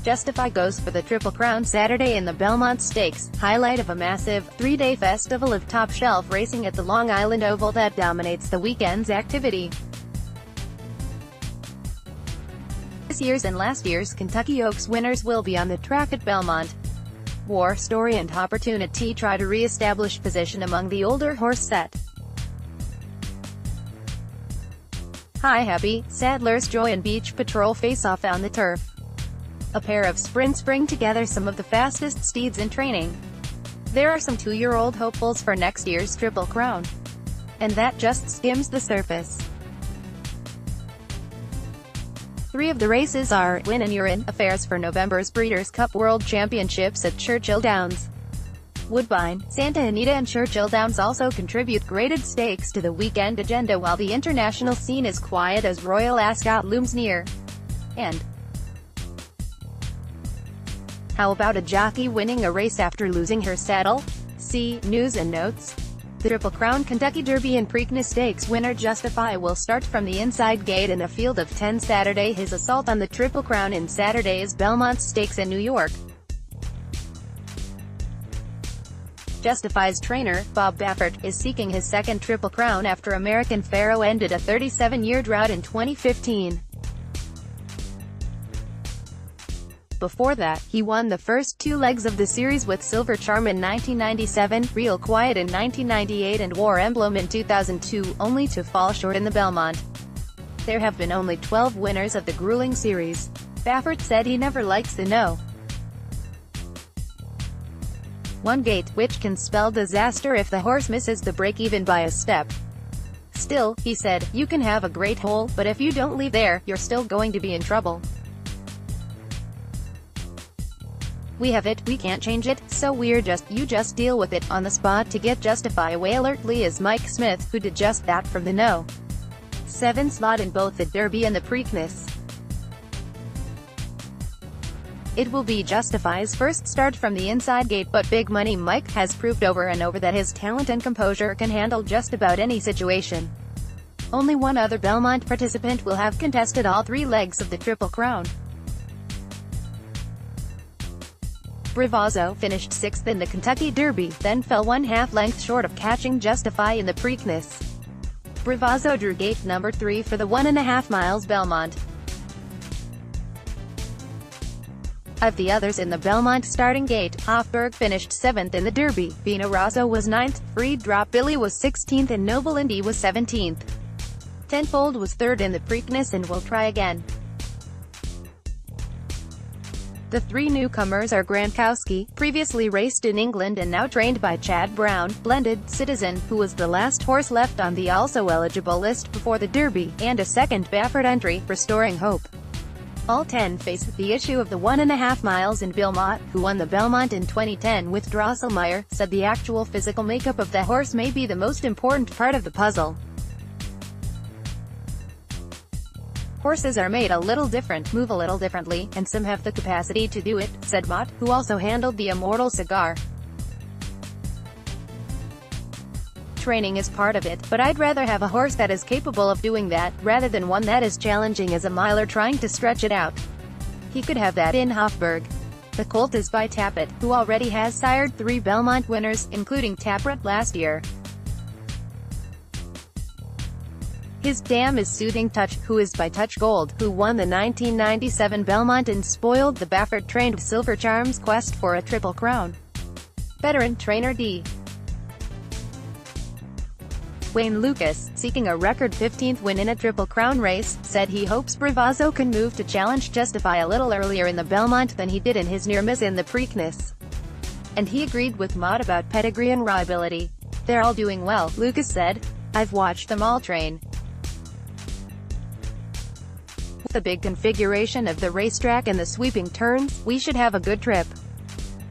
Justify goes for the Triple Crown Saturday in the Belmont Stakes, highlight of a massive, three-day festival of top-shelf racing at the Long Island Oval that dominates the weekend's activity. This year's and last year's Kentucky Oaks winners will be on the track at Belmont. Story and Hoppertunity try to re-establish position among the older horse set. Hi Happy, Sadler's Joy and Beach Patrol face off on the turf. A pair of sprints bring together some of the fastest steeds in training. There are some 2-year-old hopefuls for next year's Triple Crown. And that just skims the surface. 3 of the races are win and you're in affairs for November's Breeders' Cup World Championships at Churchill Downs. Woodbine, Santa Anita and Churchill Downs also contribute graded stakes to the weekend agenda, while the international scene is quiet as Royal Ascot looms near. And how about a jockey winning a race after losing her saddle? See News and Notes. The Triple Crown Kentucky Derby and Preakness Stakes winner Justify will start from the inside gate in a field of 10 Saturday. His assault on the Triple Crown in Saturday's Belmont Stakes in New York. Justify's trainer, Bob Baffert, is seeking his second Triple Crown after American Pharoah ended a 37-year drought in 2015. Before that, he won the first 2 legs of the series with Silver Charm in 1997, Real Quiet in 1998 and War Emblem in 2002, only to fall short in the Belmont. There have been only 12 winners of the grueling series. Baffert said he never likes the no. 1 gate, which can spell disaster if the horse misses the break even by a step. Still, he said, you can have a great hole, but if you don't leave there, you're still going to be in trouble. We have it, we can't change it, so you just deal with it on the spot to get Justify away. Alertly is Mike Smith, who did just that from the No. 7 slot in both the Derby and the Preakness. It will be Justify's first start from the inside gate, but Big Money Mike has proved over and over that his talent and composure can handle just about any situation. Only one other Belmont participant will have contested all 3 legs of the Triple Crown. Bravazzo finished 6th in the Kentucky Derby, then fell 1/2 length short of catching Justify in the Preakness. Bravazzo drew gate number 3 for the 1.5 miles Belmont. Of the others in the Belmont starting gate, Hofburg finished 7th in the Derby, Vino Rosso was 9th, Free Drop Billy was 16th and Noble Indy was 17th. Tenfold was 3rd in the Preakness and will try again. The 3 newcomers are Gronkowski, previously raced in England and now trained by Chad Brown, Blended Citizen, who was the last horse left on the also eligible list before the Derby, and a second Baffert entry, Restoring Hope. All 10 face the issue of the 1.5 miles, and Bill Mott, who won the Belmont in 2010 with Drosselmeyer, said the actual physical makeup of the horse may be the most important part of the puzzle. Horses are made a little different, move a little differently, and some have the capacity to do it, said Mott, who also handled the Immortal cigar. Training is part of it, but I'd rather have a horse that is capable of doing that, rather than one that is challenging as a miler trying to stretch it out. He could have that in Hofburg. The colt is by Tappet, who already has sired 3 Belmont winners, including Tappet last year. His dam is Soothing Touch, who is by Touch Gold, who won the 1997 Belmont and spoiled the Baffert-trained Silver Charm's quest for a Triple Crown. Veteran trainer D. Wayne Lucas, seeking a record 15th win in a Triple Crown race, said he hopes Bravazzo can move to challenge Justify a little earlier in the Belmont than he did in his near miss in the Preakness. And he agreed with Mott about pedigree and rideability. They're all doing well, Lucas said. I've watched them all train. With the big configuration of the racetrack and the sweeping turns, we should have a good trip.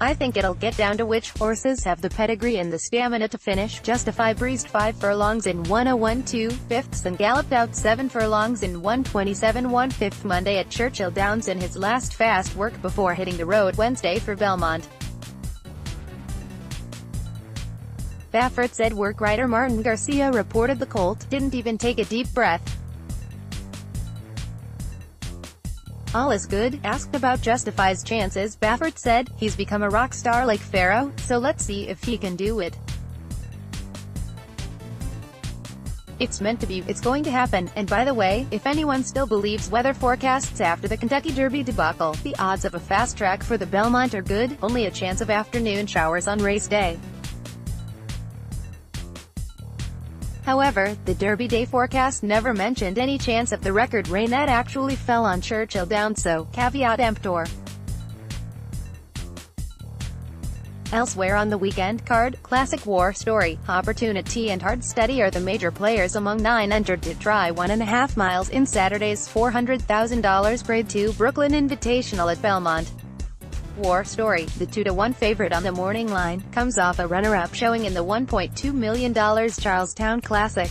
I think it'll get down to which horses have the pedigree and the stamina to finish. Justify breezed 5 furlongs in 1:01.2 and galloped out 7 furlongs in 1:27.1 Monday at Churchill Downs in his last fast work before hitting the road Wednesday for Belmont. Baffert said work writer Martin Garcia reported the colt didn't even take a deep breath. All is good. Asked about Justify's chances, Baffert said, "He's become a rock star like Pharaoh, so let's see if he can do it. It's meant to be, it's going to happen." And by the way, if anyone still believes weather forecasts after the Kentucky Derby debacle, the odds of a fast track for the Belmont are good, only a chance of afternoon showers on race day. However, the Derby Day forecast never mentioned any chance of the record rain that actually fell on Churchill Downs, so caveat emptor. Elsewhere on the weekend card, Classic, War, Story, Hoppertunity and Hard Steady are the major players among 9 entered to try 1.5 miles in Saturday's $400,000 Grade 2 Brooklyn Invitational at Belmont. War Story, the 2-to-1 favorite on the morning line, comes off a runner-up showing in the $1.2 million Charlestown Classic.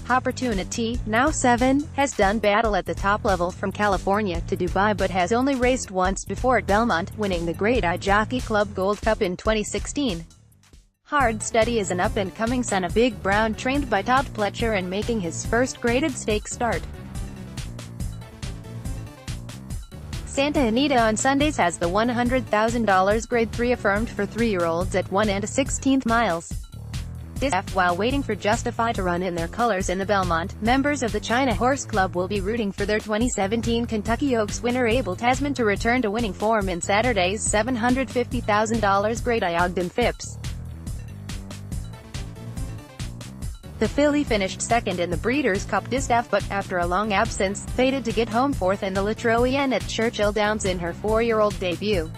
Hoppertunity, now 7, has done battle at the top level from California to Dubai but has only raced once before at Belmont, winning the Grade I Jockey Club Gold Cup in 2016. Hard Steady is an up-and-coming son of Big Brown trained by Todd Pletcher and making his first graded stakes start. Santa Anita on Sundays has the $100,000 Grade 3 affirmed for 3-year-olds at 1/16 miles. While waiting for Justify to run in their colors in the Belmont, members of the China Horse Club will be rooting for their 2017 Kentucky Oaks winner Abel Tasman to return to winning form in Saturday's $750,000 Grade I Ogden Phipps. The filly finished second in the Breeders' Cup Distaff but, after a long absence, fated to get home fourth in the Latroienne at Churchill Downs in her 4-year-old debut.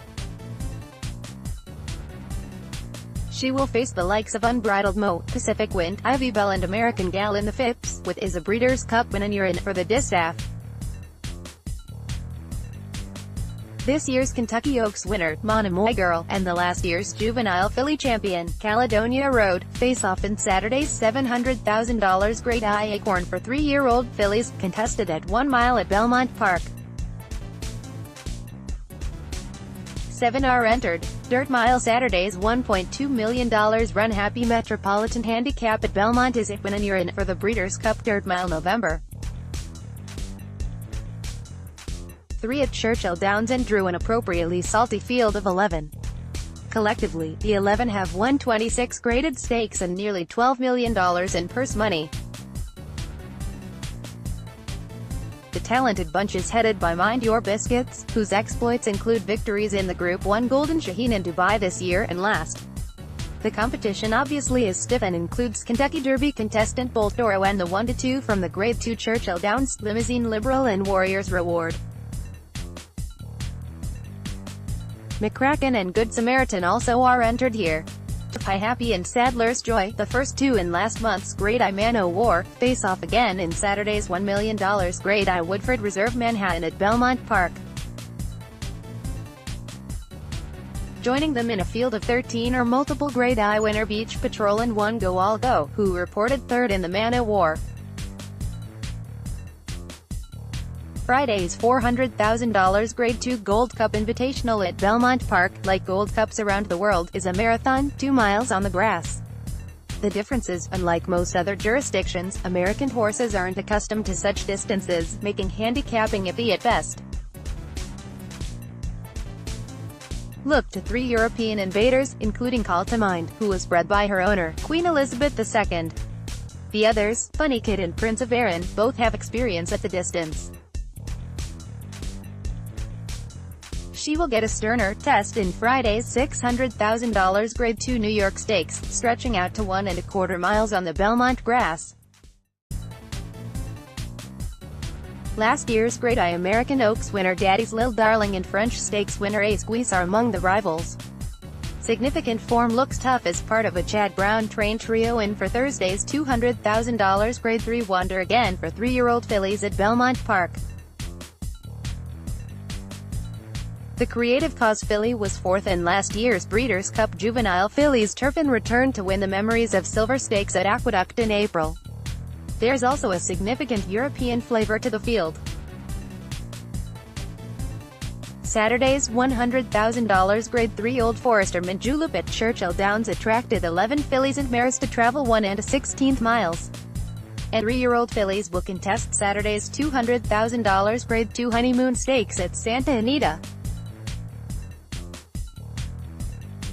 She will face the likes of Unbridled Mo, Pacific Wind, Ivy Bell and American Gal in the Phipps, with is a Breeders' Cup win and you're in for the Distaff. This year's Kentucky Oaks winner, Monomoy Girl, and the last year's juvenile filly champion, Caledonia Road, face off in Saturday's $700,000 Grade I Acorn for 3-year-old fillies, contested at 1 mile at Belmont Park. 7 are entered. Dirt Mile Saturday's $1.2 million Run Happy Metropolitan Handicap at Belmont is it when and you're in for the Breeders' Cup Dirt Mile November. 3 at Churchill Downs and drew an appropriately salty field of 11. Collectively, the 11 have won 26 graded stakes and nearly $12 million in purse money. The talented bunch is headed by Mind Your Biscuits, whose exploits include victories in the Group 1 Golden Shaheen in Dubai this year and last. The competition obviously is stiff and includes Kentucky Derby contestant Bolt Doro and the 1-2 from the Grade 2 Churchill Downs, Limousine Liberal and Warriors Reward. McCracken and Good Samaritan also are entered here. Pie Happy and Sadler's Joy, the first 2 in last month's Grade I Man O' War, face off again in Saturday's $1 million Grade I Woodford Reserve Manhattan at Belmont Park. Joining them in a field of 13 are multiple Grade I winner Beach Patrol and One Go All Go, who reported third in the Man O' War. Friday's $400,000 Grade 2 Gold Cup Invitational at Belmont Park, like Gold Cups around the world, is a marathon, 2 miles on the grass. The difference is, unlike most other jurisdictions, American horses aren't accustomed to such distances, making handicapping iffy at best. Look to 3 European invaders, including Call to Mind, who was bred by her owner, Queen Elizabeth II. The others, Funny Kid and Prince of Erin, both have experience at the distance. She will get a sterner test in Friday's $600,000 Grade 2 New York Stakes, stretching out to 1.25 miles on the Belmont grass. Last year's Grade I American Oaks winner Daddy's Lil Darling and French Stakes winner Ace Guise are among the rivals. Significant form looks tough as part of a Chad Brown-trained trio in for Thursday's $200,000 Grade 3 wonder again for 3-year-old fillies at Belmont Park. The Creative Cause filly was 4th in last year's Breeders' Cup Juvenile Fillies Turf and returned to win the Memories of Silver Stakes at Aqueduct in April. There's also a significant European flavor to the field. Saturday's $100,000 Grade 3 Old Forester Mint Julep at Churchill Downs attracted 11 fillies and mares to travel 1.16 miles. And 3-year-old fillies will contest Saturday's $200,000 Grade 2 Honeymoon Stakes at Santa Anita.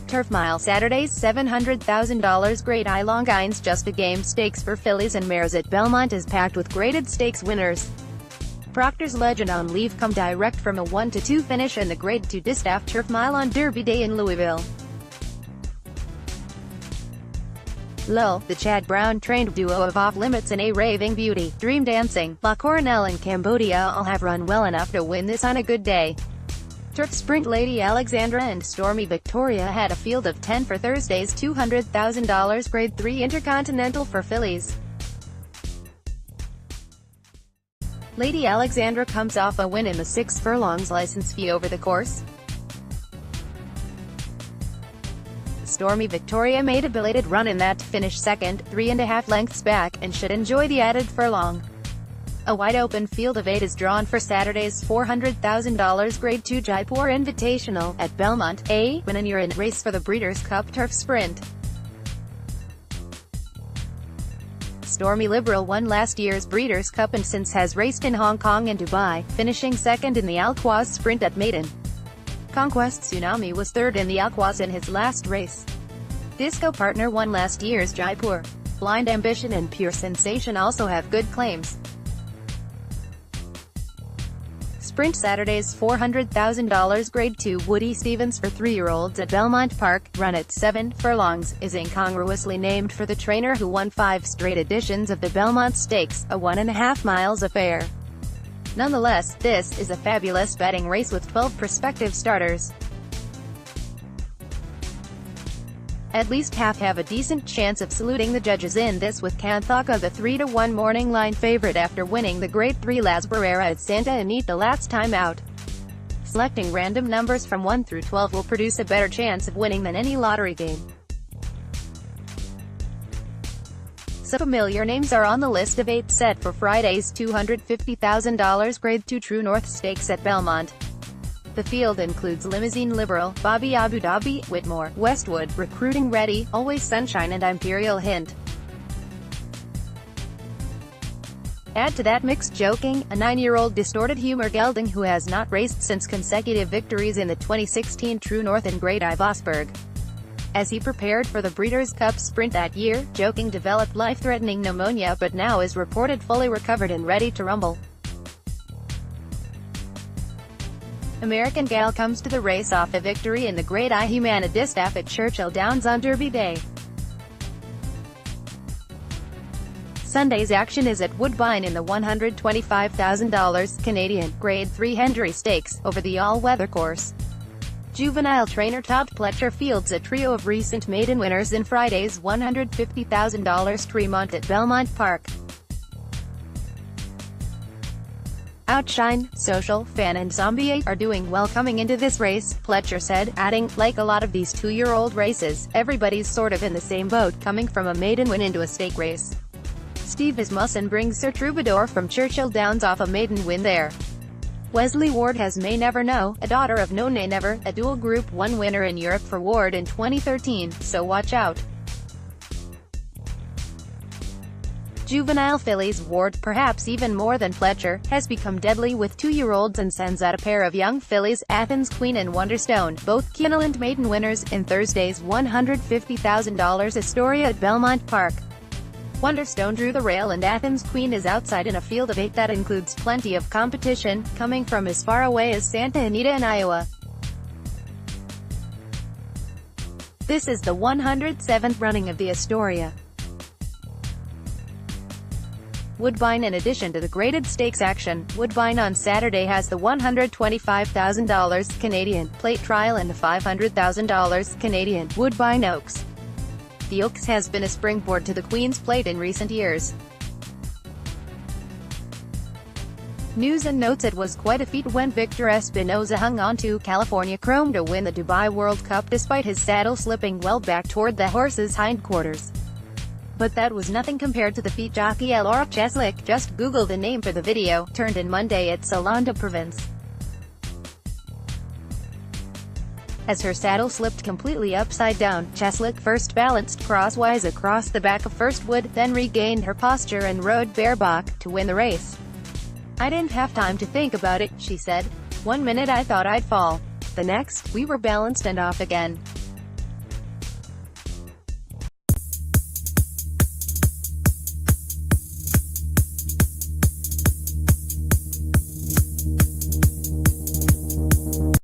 Turf Mile Saturday's $700,000 Grade I Longines Just a Game Stakes for fillies and mares at Belmont is packed with graded stakes winners. Proctor's Legend on Leave come direct from a 1-2 finish in the Grade 2 Distaff Turf Mile on Derby Day in Louisville. Lil, the Chad Brown trained duo of Off Limits and A Raving Beauty, Dream Dancing, La Coronelle and Cambodia all have run well enough to win this on a good day. Turf Sprint Lady Alexandra and Stormy Victoria had a field of 10 for Thursday's $200,000 Grade 3 Intercontinental for fillies. Lady Alexandra comes off a win in the 6 furlongs license fee over the course. Stormy Victoria made a belated run in that to finish second, 3.5 lengths back, and should enjoy the added furlong. A wide-open field of 8 is drawn for Saturday's $400,000 Grade 2 Jaipur Invitational at Belmont, a win-and-you're-in race for the Breeders' Cup Turf Sprint. Stormy Liberal won last year's Breeders' Cup and since has raced in Hong Kong and Dubai, finishing second in the Al-Quoz Sprint at Maiden. Conquest Tsunami was third in the Al-Quoz in his last race. Disco Partner won last year's Jaipur. Blind Ambition and Pure Sensation also have good claims. Sprint Saturday's $400,000 Grade 2 Woody Stevens for 3-year-olds at Belmont Park, run at 7 furlongs, is incongruously named for the trainer who won 5 straight editions of the Belmont Stakes, a 1.5 miles affair. Nonetheless, this is a fabulous betting race with 12 prospective starters. At least half have a decent chance of saluting the judges in this, with Kanthaka the 3-1 morning line favorite after winning the Grade 3 Las Barrera at Santa Anita last time out. Selecting random numbers from 1 through 12 will produce a better chance of winning than any lottery game. Some familiar names are on the list of 8 set for Friday's $250,000 Grade 2 True North Stakes at Belmont. The field includes Limousine Liberal, Bobby Abu Dhabi, Whitmore, Westwood, Recruiting Ready, Always Sunshine and Imperial Hint. Add to that mix Joking, a 9-year-old distorted humor gelding who has not raced since consecutive victories in the 2016 True North and Grade I Vosburg. As he prepared for the Breeders' Cup Sprint that year, Joking developed life-threatening pneumonia but now is reported fully recovered and ready to rumble. American Gal comes to the race off a victory in the Grade I Humana Distaff at Churchill Downs on Derby Day. Sunday's action is at Woodbine in the $125,000 Canadian Grade 3 Hendry Stakes, over the all-weather course. Juvenile trainer Todd Pletcher fields a trio of recent maiden winners in Friday's $150,000 Tremont at Belmont Park. Outshine, Social, Fan and Zombie 8 are doing well coming into this race, Pletcher said, adding, like a lot of these 2-year-old races, everybody's sort of in the same boat, coming from a maiden win into a stake race. Steve Asmussen brings Sir Troubadour from Churchill Downs off a maiden win there. Wesley Ward has May Never Know, a daughter of No Nay Never, a dual Group 1 winner in Europe for Ward in 2013, so watch out. Juvenile fillies, Ward, perhaps even more than Pletcher, has become deadly with 2-year-olds and sends out a pair of young fillies, Athens Queen and Wonderstone, both Kineland maiden winners, in Thursday's $150,000 Astoria at Belmont Park. Wonderstone drew the rail and Athens Queen is outside in a field of 8 that includes plenty of competition, coming from as far away as Santa Anita in Iowa. This is the 107th running of the Astoria. Woodbine. In addition to the graded stakes action, Woodbine on Saturday has the $125,000 Canadian plate trial and the $500,000 Canadian Woodbine Oaks. The Oaks has been a springboard to the Queen's Plate in recent years. News and notes: it was quite a feat when Victor Espinoza hung on to California Chrome to win the Dubai World Cup despite his saddle slipping well back toward the horse's hindquarters. But that was nothing compared to the feat jockey Elora Cheslick, just Google the name for the video, turned in Monday at Salon de Provence. As her saddle slipped completely upside down, Cheslick first balanced crosswise across the back of First Wood, then regained her posture and rode bareback to win the race. "I didn't have time to think about it," she said. "One minute I thought I'd fall. The next, we were balanced and off again.